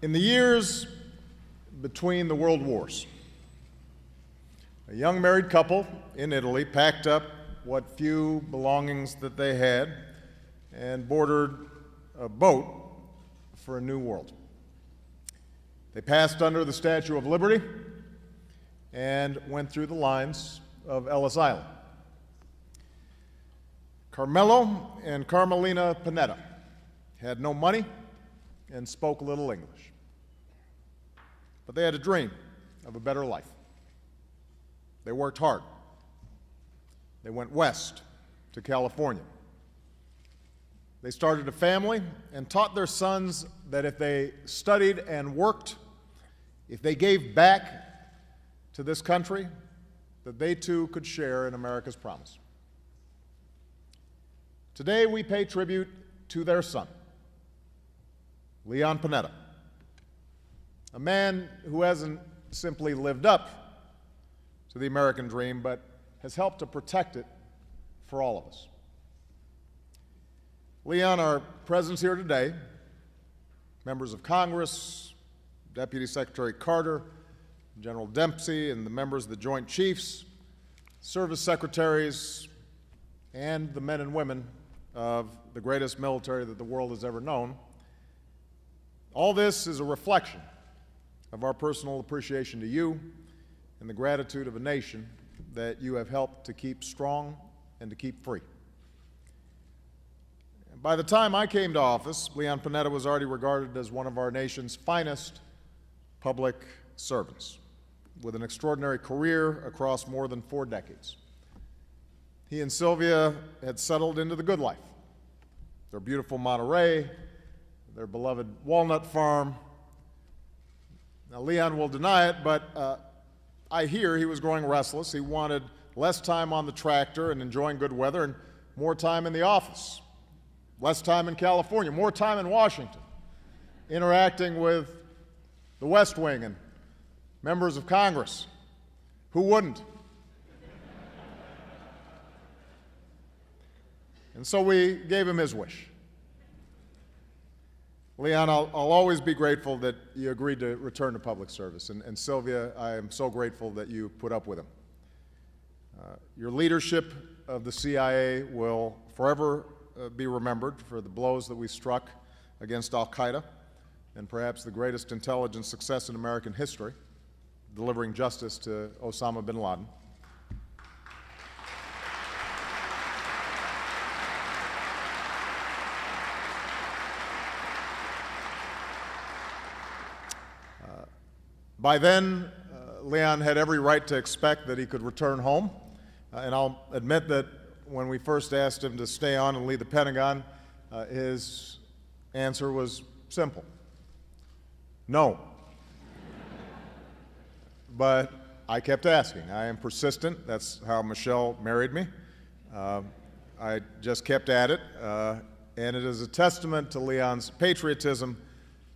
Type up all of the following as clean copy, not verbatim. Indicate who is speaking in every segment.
Speaker 1: In the years between the world wars, a young married couple in Italy packed up what few belongings that they had and boarded a boat for a new world. They passed under the Statue of Liberty and went through the lines of Ellis Island. Carmelo and Carmelina Panetta had no money and spoke little English. But they had a dream of a better life. They worked hard. They went west to California. They started a family and taught their sons that if they studied and worked, if they gave back to this country, that they too could share in America's promise. Today we pay tribute to their son, Leon Panetta, a man who hasn't simply lived up to the American dream, but has helped to protect it for all of us. Leon, our presence here today, members of Congress, Deputy Secretary Carter, General Dempsey, and the members of the Joint Chiefs, service secretaries, and the men and women of the greatest military that the world has ever known. All this is a reflection of our personal appreciation to you and the gratitude of a nation that you have helped to keep strong and to keep free. By the time I came to office, Leon Panetta was already regarded as one of our nation's finest public servants, with an extraordinary career across more than 4 decades. He and Sylvia had settled into the good life, their beautiful Monterey, their beloved walnut farm. Now, Leon will deny it, but I hear he was growing restless. He wanted less time on the tractor and enjoying good weather and more time in the office, less time in California, more time in Washington, interacting with the West Wing and members of Congress. Who wouldn't? And so we gave him his wish. Leon, I'll always be grateful that you agreed to return to public service. And Sylvia, I am so grateful that you put up with him. Your leadership of the CIA will forever be remembered for the blows that we struck against al-Qaeda and perhaps the greatest intelligence success in American history, delivering justice to Osama bin Laden. By then, Leon had every right to expect that he could return home, and I'll admit that when we first asked him to stay on and lead the Pentagon, his answer was simple: no. But I kept asking. I am persistent. That's how Michelle married me. I just kept at it, and it is a testament to Leon's patriotism,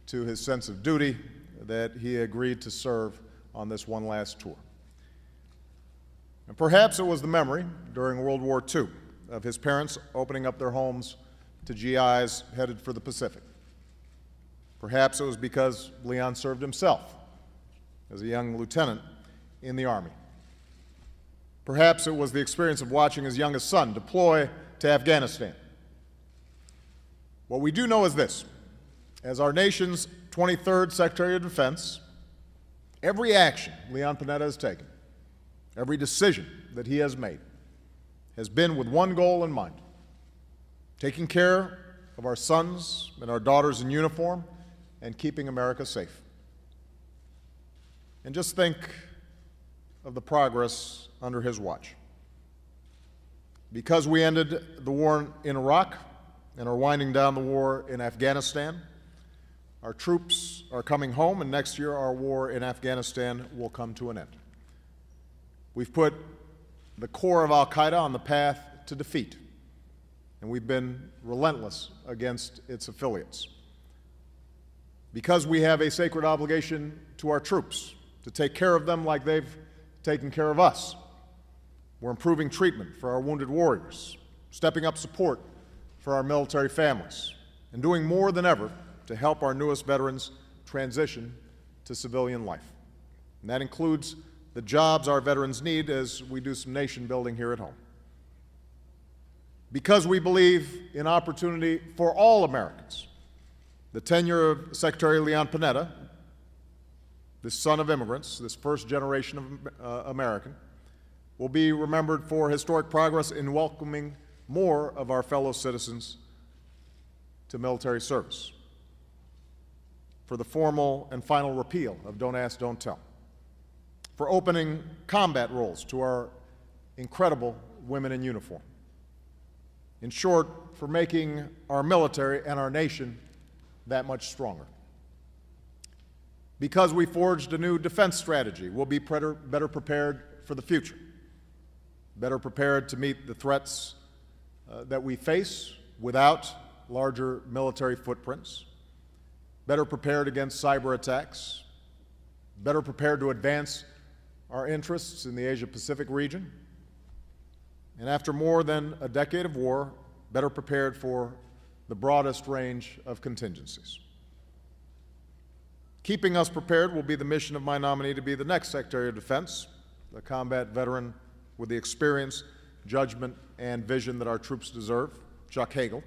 Speaker 1: to his sense of duty, that he agreed to serve on this one last tour. And perhaps it was the memory during World War II of his parents opening up their homes to GIs headed for the Pacific. Perhaps it was because Leon served himself as a young lieutenant in the Army. Perhaps it was the experience of watching his youngest son deploy to Afghanistan. What we do know is this: as our nation's 23rd Secretary of Defense, every action Leon Panetta has taken, every decision that he has made, has been with one goal in mind: taking care of our sons and our daughters in uniform and keeping America safe. And just think of the progress under his watch. Because we ended the war in Iraq and are winding down the war in Afghanistan, our troops are coming home, and next year our war in Afghanistan will come to an end. We've put the core of al-Qaeda on the path to defeat, and we've been relentless against its affiliates. Because we have a sacred obligation to our troops to take care of them like they've taken care of us, we're improving treatment for our wounded warriors, stepping up support for our military families, and doing more than ever to help our newest veterans transition to civilian life. And that includes the jobs our veterans need as we do some nation building here at home. Because we believe in opportunity for all Americans, the tenure of Secretary Leon Panetta, this son of immigrants, this first generation of American, will be remembered for historic progress in welcoming more of our fellow citizens to military service, for the formal and final repeal of Don't Ask, Don't Tell, for opening combat roles to our incredible women in uniform. In short, for making our military and our nation that much stronger. Because we forged a new defense strategy, we'll be better prepared for the future, better prepared to meet the threats that we face without larger military footprints, better prepared against cyber attacks, better prepared to advance our interests in the Asia-Pacific region, and after more than a decade of war, better prepared for the broadest range of contingencies. Keeping us prepared will be the mission of my nominee to be the next Secretary of Defense, a combat veteran with the experience, judgment, and vision that our troops deserve, Chuck Hagel.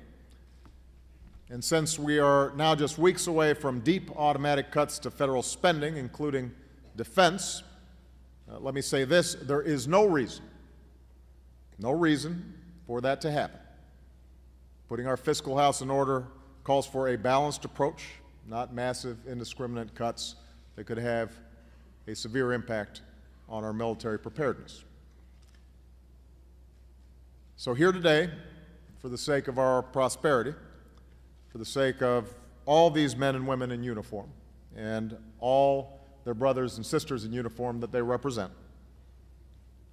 Speaker 1: And since we are now just weeks away from deep automatic cuts to federal spending, including defense, let me say this: there is no reason for that to happen. Putting our fiscal house in order calls for a balanced approach, not massive, indiscriminate cuts that could have a severe impact on our military preparedness. So here today, for the sake of our prosperity, for the sake of all these men and women in uniform and all their brothers and sisters in uniform that they represent,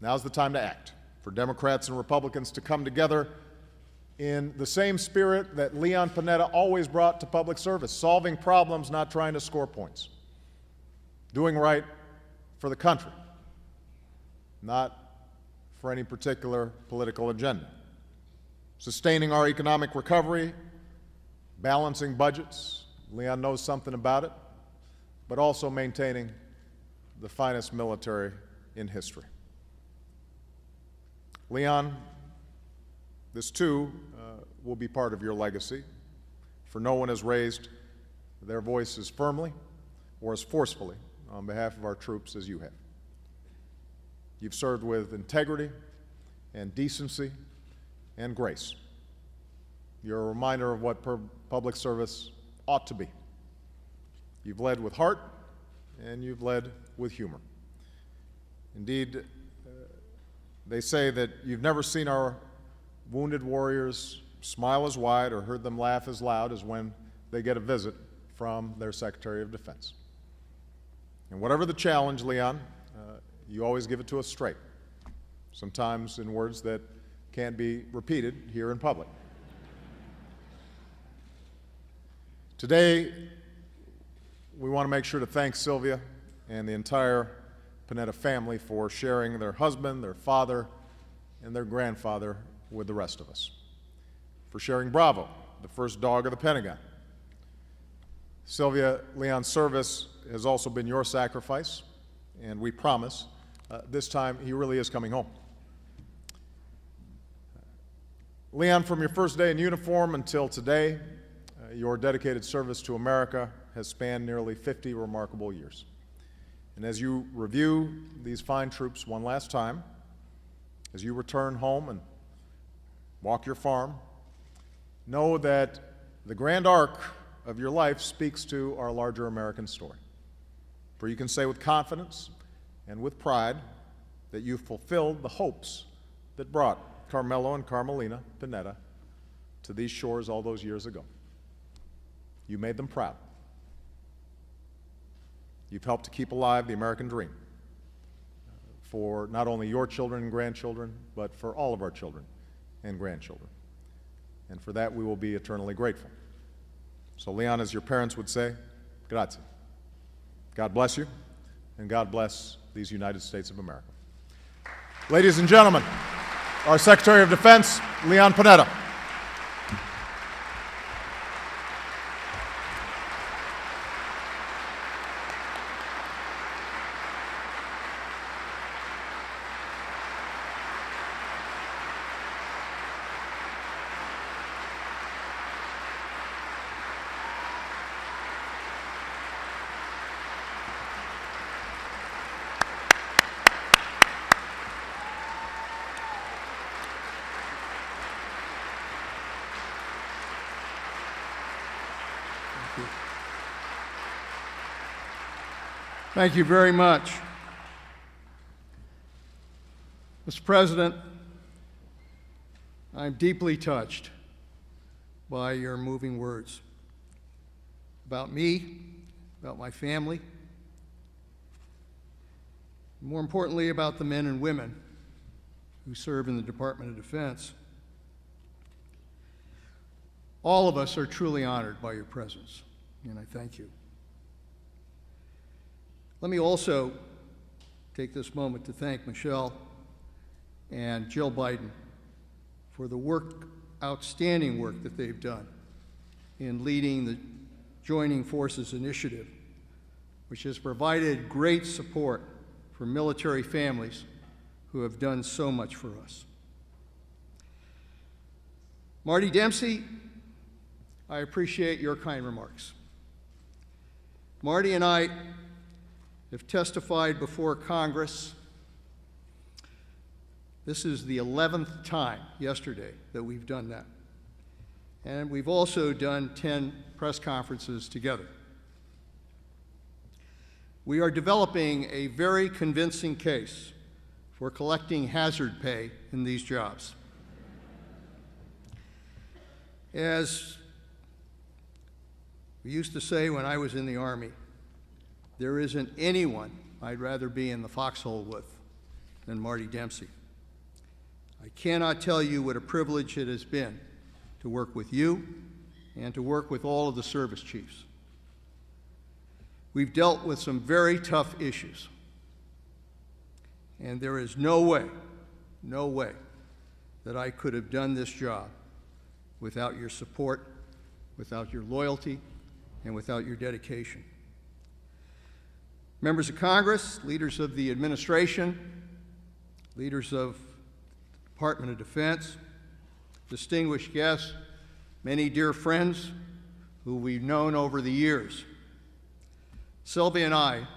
Speaker 1: now's the time to act, for Democrats and Republicans to come together in the same spirit that Leon Panetta always brought to public service, solving problems, not trying to score points, doing right for the country, not for any particular political agenda, sustaining our economic recovery, balancing budgets, Leon knows something about it, but also maintaining the finest military in history. Leon, this too will be part of your legacy, for no one has raised their voice as firmly or as forcefully on behalf of our troops as you have. You've served with integrity and decency and grace. You're a reminder of what public service ought to be. You've led with heart, and you've led with humor. Indeed, they say that you've never seen our wounded warriors smile as wide or heard them laugh as loud as when they get a visit from their Secretary of Defense. And whatever the challenge, Leon, you always give it to us straight, sometimes in words that can't be repeated here in public. Today, we want to make sure to thank Sylvia and the entire Panetta family for sharing their husband, their father, and their grandfather with the rest of us, for sharing Bravo, the first dog of the Pentagon. Sylvia, Leon's service has also been your sacrifice, and we promise this time he really is coming home. Leon, from your first day in uniform until today, your dedicated service to America has spanned nearly 50 remarkable years. And as you review these fine troops one last time, as you return home and walk your farm, know that the grand arc of your life speaks to our larger American story. For you can say with confidence and with pride that you fulfilled the hopes that brought Carmelo and Carmelina Panetta to these shores all those years ago. You made them proud. You've helped to keep alive the American dream for not only your children and grandchildren, but for all of our children and grandchildren. And for that, we will be eternally grateful. So, Leon, as your parents would say, grazie. God bless you, and God bless these United States of America. Ladies and gentlemen, our Secretary of Defense, Leon Panetta.
Speaker 2: Thank you very much. Mr. President, I'm deeply touched by your moving words about me, about my family, more importantly, about the men and women who serve in the Department of Defense. All of us are truly honored by your presence, and I thank you. Let me also take this moment to thank Michelle and Jill Biden for the outstanding work that they've done in leading the Joining Forces Initiative, which has provided great support for military families who have done so much for us. Marty Dempsey, I appreciate your kind remarks. Marty and I have testified before Congress. This is the 11th time yesterday that we've done that. And we've also done 10 press conferences together. We are developing a very convincing case for collecting hazard pay in these jobs. As we used to say when I was in the Army, there isn't anyone I'd rather be in the foxhole with than Marty Dempsey. I cannot tell you what a privilege it has been to work with you and to work with all of the service chiefs. We've dealt with some very tough issues, and there is no way that I could have done this job without your support, without your loyalty, and without your dedication. Members of Congress, leaders of the administration, leaders of the Department of Defense, distinguished guests, many dear friends who we've known over the years, Sylvia and I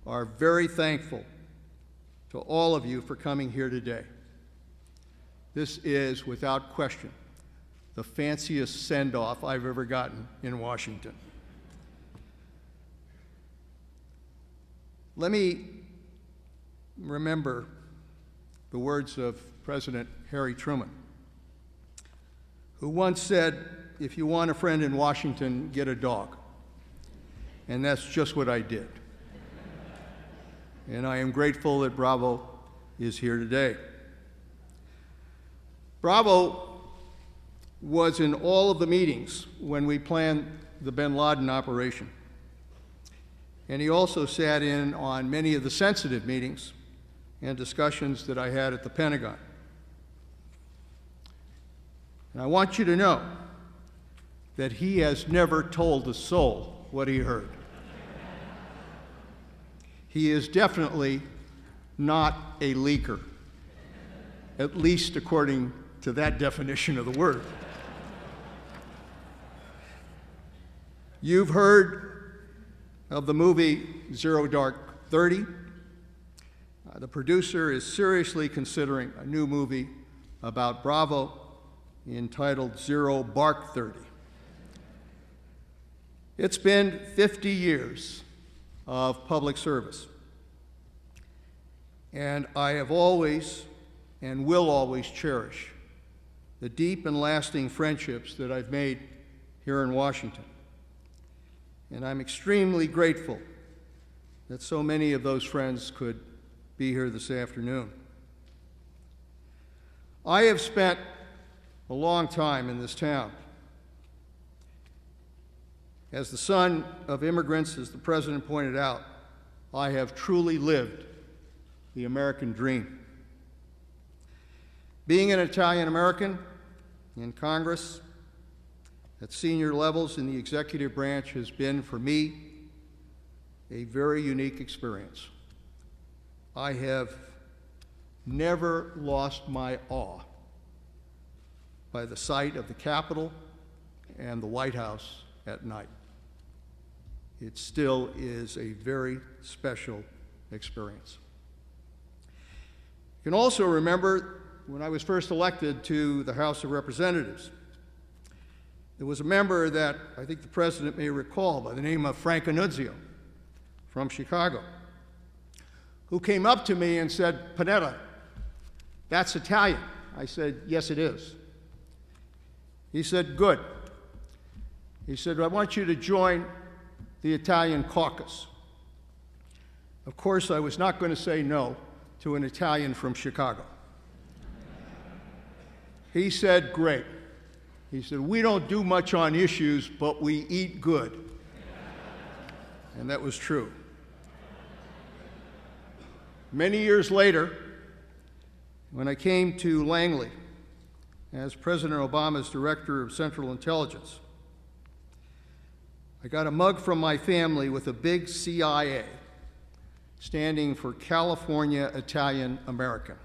Speaker 2: are very thankful to all of you for coming here today. This is, without question, the fanciest send-off I've ever gotten in Washington. Let me remember the words of President Harry Truman, who once said, "If you want a friend in Washington, get a dog." And that's just what I did. And I am grateful that Bravo is here today. Bravo was in all of the meetings when we planned the bin Laden operation. And he also sat in on many of the sensitive meetings and discussions that I had at the Pentagon. And I want you to know that he has never told a soul what he heard. He is definitely not a leaker, at least according to that definition of the word. You've heard of the movie Zero Dark 30. The producer is seriously considering a new movie about Bravo entitled Zero Bark 30. It's been 50 years of public service, and I have always and will always cherish the deep and lasting friendships that I've made here in Washington. And I'm extremely grateful that so many of those friends could be here this afternoon. I have spent a long time in this town. As the son of immigrants, as the President pointed out, I have truly lived the American dream. Being an Italian American in Congress at senior levels in the executive branch has been, for me, a very unique experience. I have never lost my awe by the sight of the Capitol and the White House at night. It still is a very special experience. You can also remember when I was first elected to the House of Representatives. There was a member that I think the President may recall by the name of Frank Annunzio from Chicago, who came up to me and said, "Panetta, that's Italian." I said, "Yes, it is." He said, "Good." He said, "I want you to join the Italian caucus." Of course, I was not going to say no to an Italian from Chicago. He said, "Great." He said, "We don't do much on issues, but we eat good." And that was true. Many years later, when I came to Langley as President Obama's Director of Central Intelligence, I got a mug from my family with a big CIA standing for California Italian American.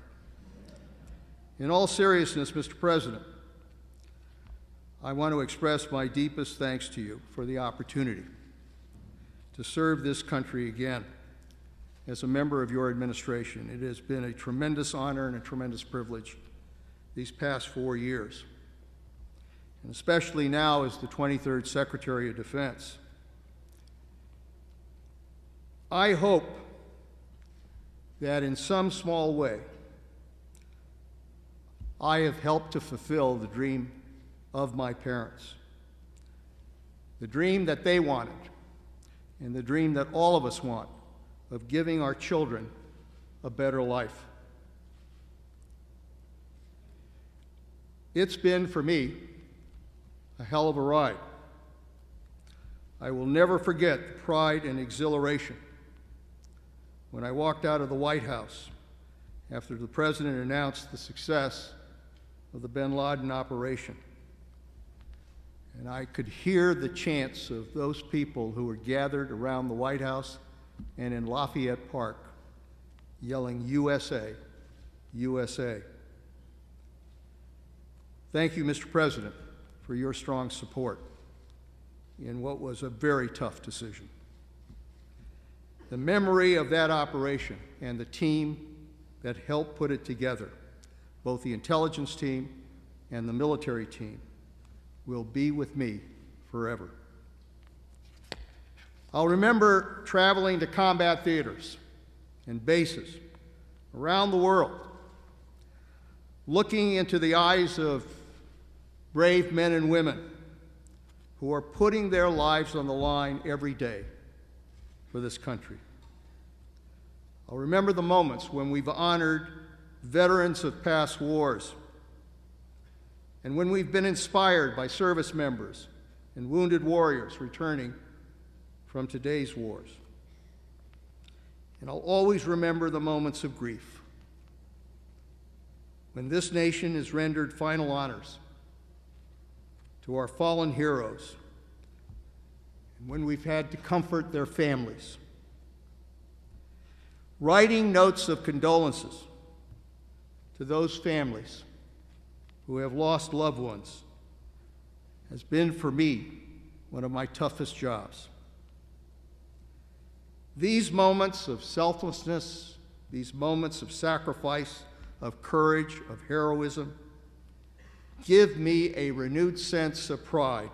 Speaker 2: In all seriousness, Mr. President, I want to express my deepest thanks to you for the opportunity to serve this country again as a member of your administration. It has been a tremendous honor and a tremendous privilege these past 4 years, and especially now as the 23rd Secretary of Defense. I hope that in some small way I have helped to fulfill the dream of my parents, the dream that they wanted, and the dream that all of us want, of giving our children a better life. It's been, for me, a hell of a ride. I will never forget the pride and exhilaration when I walked out of the White House after the President announced the success of the bin Laden operation. And I could hear the chants of those people who were gathered around the White House and in Lafayette Park, yelling, "USA, USA." Thank you, Mr. President, for your strong support in what was a very tough decision. The memory of that operation and the team that helped put it together, both the intelligence team and the military team, will be with me forever. I'll remember traveling to combat theaters and bases around the world, looking into the eyes of brave men and women who are putting their lives on the line every day for this country. I'll remember the moments when we've honored veterans of past wars, and when we've been inspired by service members and wounded warriors returning from today's wars. And I'll always remember the moments of grief when this nation has rendered final honors to our fallen heroes, and when we've had to comfort their families. Writing notes of condolences to those families who have lost loved ones has been, for me, one of my toughest jobs. These moments of selflessness, these moments of sacrifice, of courage, of heroism, give me a renewed sense of pride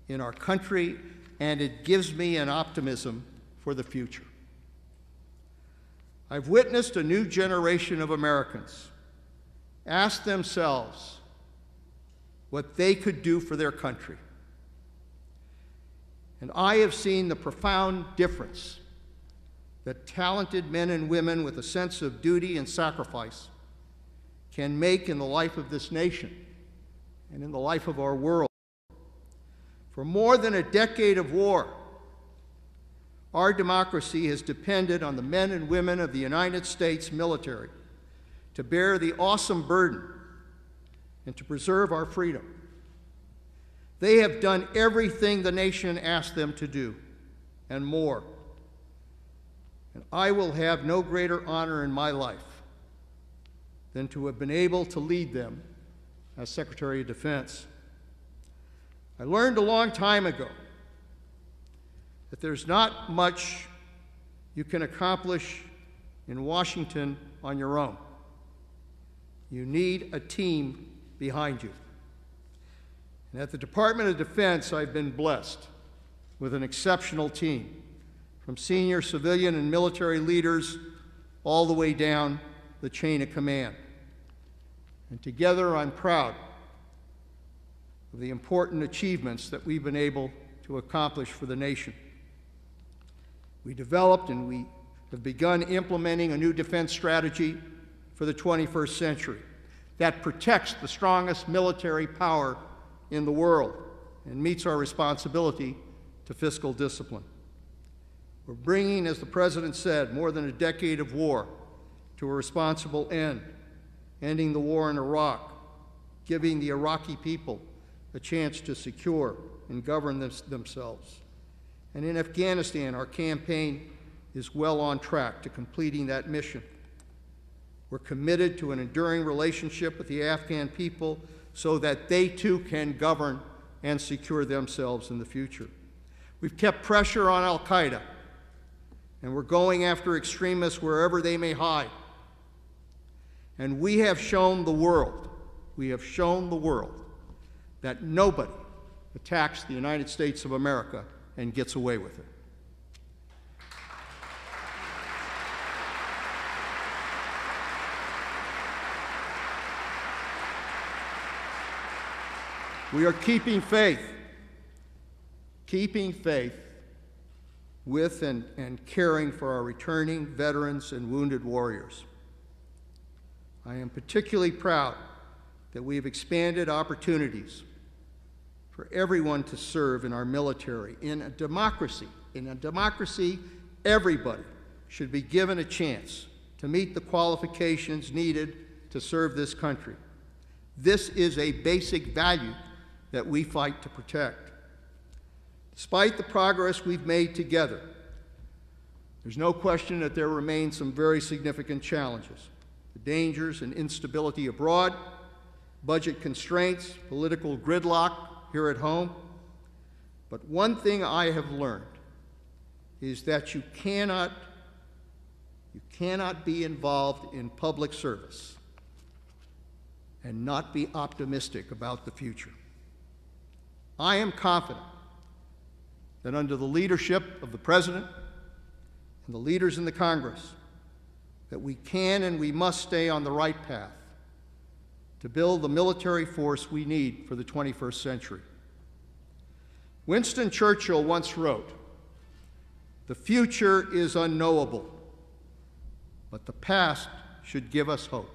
Speaker 2: in our country, and it gives me an optimism for the future. I've witnessed a new generation of Americans ask themselves what they could do for their country. And I have seen the profound difference that talented men and women with a sense of duty and sacrifice can make in the life of this nation and in the life of our world. For more than a decade of war, our democracy has depended on the men and women of the United States military to bear the awesome burden and to preserve our freedom. They have done everything the nation asked them to do, and more. And I will have no greater honor in my life than to have been able to lead them as Secretary of Defense. I learned a long time ago that there's not much you can accomplish in Washington on your own. You need a team behind you. And at the Department of Defense, I've been blessed with an exceptional team, from senior civilian and military leaders all the way down the chain of command. And together, I'm proud of the important achievements that we've been able to accomplish for the nation. We developed and we have begun implementing a new defense strategy for the 21st century that protects the strongest military power in the world and meets our responsibility to fiscal discipline. We're bringing, as the President said, more than a decade of war to a responsible end, ending the war in Iraq, giving the Iraqi people a chance to secure and govern themselves. And in Afghanistan, our campaign is well on track to completing that mission. We're committed to an enduring relationship with the Afghan people so that they too can govern and secure themselves in the future. We've kept pressure on al-Qaeda, and we're going after extremists wherever they may hide. And we have shown the world that nobody attacks the United States of America and gets away with it. We are keeping faith with and caring for our returning veterans and wounded warriors. I am particularly proud that we have expanded opportunities for everyone to serve in our military. In a democracy, everybody should be given a chance to meet the qualifications needed to serve this country. This is a basic value that we fight to protect. Despite the progress we've made together, there's no question that there remain some very significant challenges. The dangers and instability abroad, budget constraints, political gridlock here at home. But one thing I have learned is that you cannot be involved in public service and not be optimistic about the future. I am confident that under the leadership of the President and the leaders in the Congress, that we can and we must stay on the right path to build the military force we need for the 21st century. Winston Churchill once wrote, "The future is unknowable, but the past should give us hope."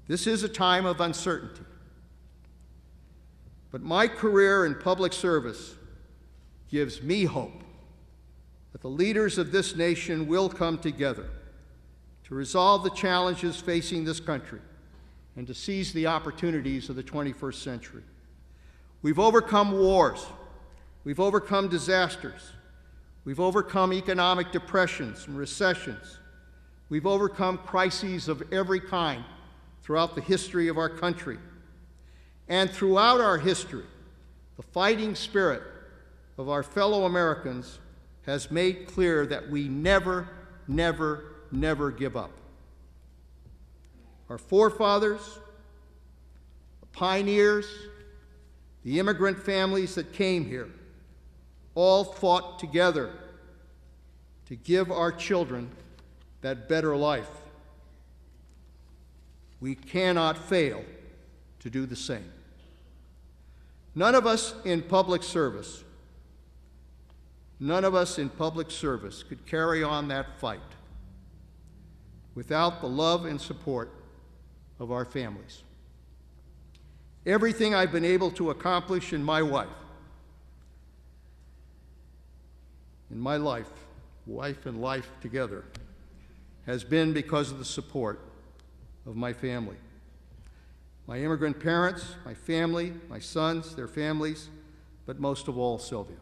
Speaker 2: This is a time of uncertainty. But my career in public service gives me hope that the leaders of this nation will come together to resolve the challenges facing this country and to seize the opportunities of the 21st century. We've overcome wars. We've overcome disasters. We've overcome economic depressions and recessions. We've overcome crises of every kind throughout the history of our country. And throughout our history, the fighting spirit of our fellow Americans has made clear that we never, never, never give up. Our forefathers, the pioneers, the immigrant families that came here, all fought together to give our children that better life. We cannot fail to do the same. None of us in public service could carry on that fight without the love and support of our families. Everything I've been able to accomplish in my life together, has been because of the support of my family. My immigrant parents, my family, my sons, their families, but most of all, Sylvia.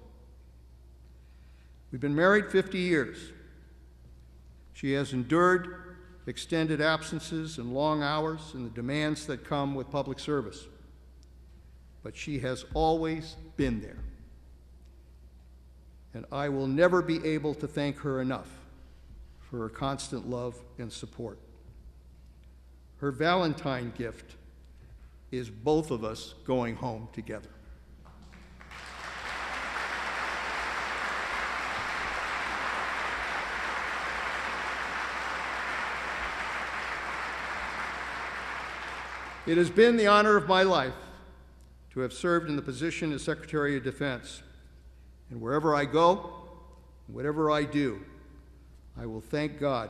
Speaker 2: We've been married 50 years. She has endured extended absences and long hours and the demands that come with public service. But she has always been there. And I will never be able to thank her enough for her constant love and support. Her Valentine gift is both of us going home together. It has been the honor of my life to have served in the position as Secretary of Defense. And wherever I go, whatever I do, I will thank God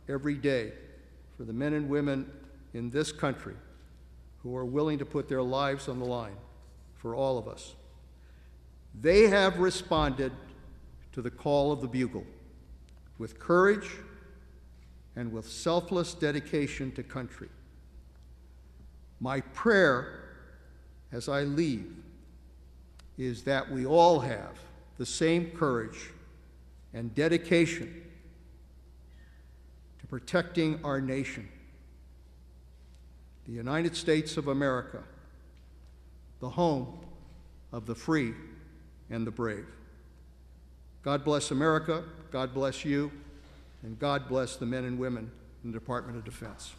Speaker 2: every day for the men and women in this country who are willing to put their lives on the line for all of us. They have responded to the call of the bugle with courage and with selfless dedication to country. My prayer as I leave is that we all have the same courage and dedication to protecting our nation, the United States of America, the home of the free and the brave. God bless America, God bless you, and God bless the men and women in the Department of Defense.